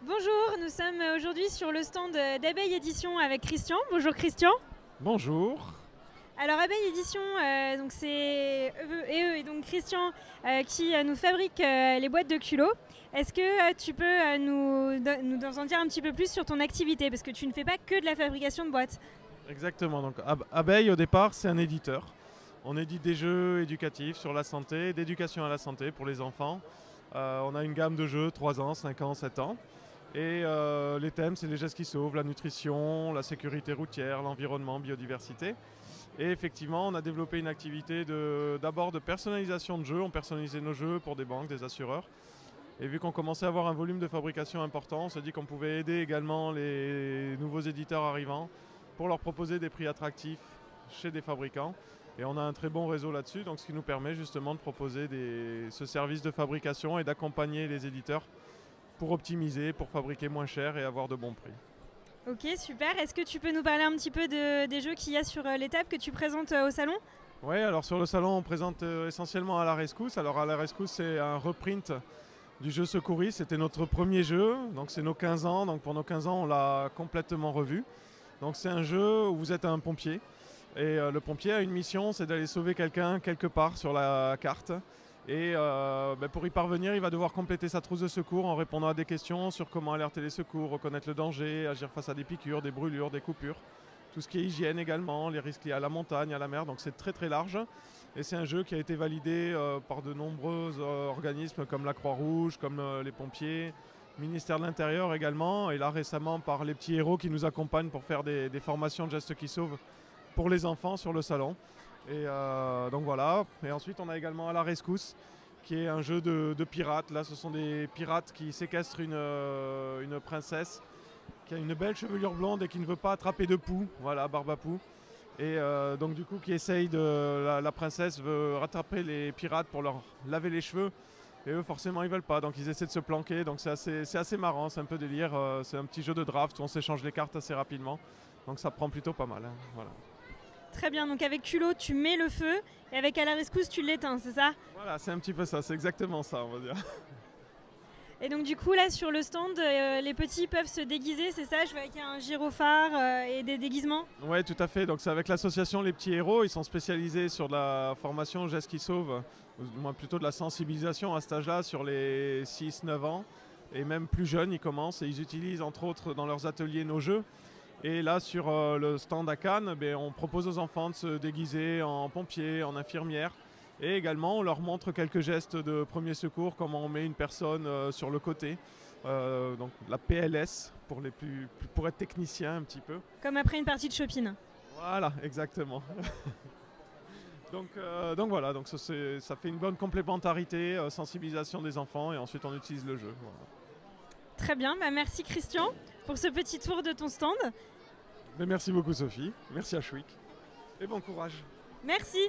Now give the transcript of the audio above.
Bonjour, nous sommes aujourd'hui sur le stand d'Abeille Édition avec Christian. Bonjour Christian. Bonjour. Alors Abeille Édition, donc c'est eux et donc Christian qui nous fabrique les boîtes de culot. Est-ce que tu peux nous en dire un petit peu plus sur ton activité, parce que tu ne fais pas que de la fabrication de boîtes. Exactement. Donc, Abeille, au départ, c'est un éditeur. On édite des jeux éducatifs sur la santé, d'éducation à la santé pour les enfants. On a une gamme de jeux 3 ans, 5 ans, 7 ans. Et les thèmes, c'est les gestes qui sauvent, la nutrition, la sécurité routière, l'environnement, biodiversité. Et effectivement, on a développé une activité d'abord de personnalisation de jeux. On personnalisait nos jeux pour des banques, des assureurs. Et vu qu'on commençait à avoir un volume de fabrication important, on s'est dit qu'on pouvait aider également les nouveaux éditeurs arrivants pour leur proposer des prix attractifs chez des fabricants. Et on a un très bon réseau là-dessus, donc ce qui nous permet justement de proposer ce service de fabrication et d'accompagner les éditeurs pour optimiser, pour fabriquer moins cher et avoir de bons prix. Ok, super. Est-ce que tu peux nous parler un petit peu des jeux qu'il y a sur les tables que tu présentes au salon? Oui, alors sur le salon, on présente essentiellement À la rescousse. Alors À la rescousse, c'est un reprint du jeu Secouriste. C'était notre premier jeu, donc c'est nos 15 ans. Donc pour nos 15 ans, on l'a complètement revu. Donc c'est un jeu où vous êtes un pompier. Et le pompier a une mission, c'est d'aller sauver quelqu'un quelque part sur la carte. Et pour y parvenir, il va devoir compléter sa trousse de secours en répondant à des questions sur comment alerter les secours, reconnaître le danger, agir face à des piqûres, des brûlures, des coupures. Tout ce qui est hygiène également, les risques liés à la montagne, à la mer. Donc c'est très très large. Et c'est un jeu qui a été validé par de nombreux organismes comme la Croix-Rouge, comme les pompiers, ministère de l'Intérieur également. Et là récemment par les petits héros qui nous accompagnent pour faire des formations de gestes qui sauvent pour les enfants sur le salon. Et donc voilà. Et ensuite on a également À la rescousse, qui est un jeu de pirates. Là ce sont des pirates qui séquestrent une princesse qui a une belle chevelure blonde et qui ne veut pas attraper de poux, voilà, barbe à poux. Et donc du coup qui essaye la princesse veut rattraper les pirates pour leur laver les cheveux. Et eux forcément ils veulent pas, donc ils essaient de se planquer. Donc c'est assez marrant, c'est un peu délire. C'est un petit jeu de draft où on s'échange les cartes assez rapidement. Donc ça prend plutôt pas mal, hein, voilà. Très bien, donc avec culot tu mets le feu et avec À la rescousse tu l'éteins, c'est ça? Voilà, c'est un petit peu ça, c'est exactement ça on va dire. Et donc du coup là sur le stand, les petits peuvent se déguiser, c'est ça? Je vois qu'il y a un gyrophare et des déguisements. Oui, tout à fait. Donc c'est avec l'association Les Petits Héros. Ils sont spécialisés sur de la formation gestes qui sauvent, ou moins plutôt de la sensibilisation à cet âge-là sur les 6-9 ans. Et même plus jeunes, ils commencent et ils utilisent entre autres dans leurs ateliers nos jeux. Et là sur le stand à Cannes, on propose aux enfants de se déguiser en pompiers, en infirmières. Et également on leur montre quelques gestes de premier secours, comment on met une personne sur le côté. Donc la PLS pour être technicien un petit peu. Comme après une partie de shopping. Voilà, exactement. donc voilà, donc ça fait une bonne complémentarité, sensibilisation des enfants et ensuite on utilise le jeu. Voilà. Très bien, merci Christian pour ce petit tour de ton stand. Mais merci beaucoup Sophie, merci à Chouic et bon courage. Merci.